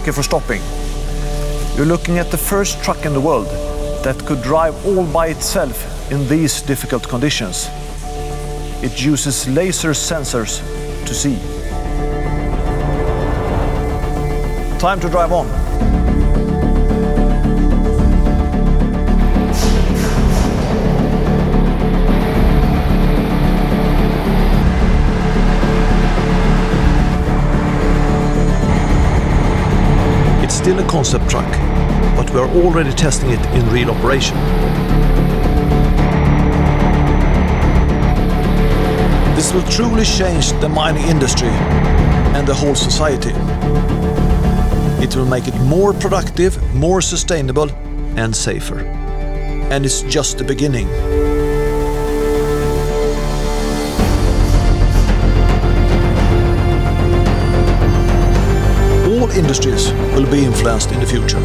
thank you for stopping. You're looking at the first truck in the world that could drive all by itself in these difficult conditions. It uses laser sensors to see. Time to drive on. It's still a concept truck, but we are already testing it in real operation. This will truly change the mining industry and the whole society. It will make it more productive, more sustainable and safer. And it's just the beginning. All industries will be influenced in the future.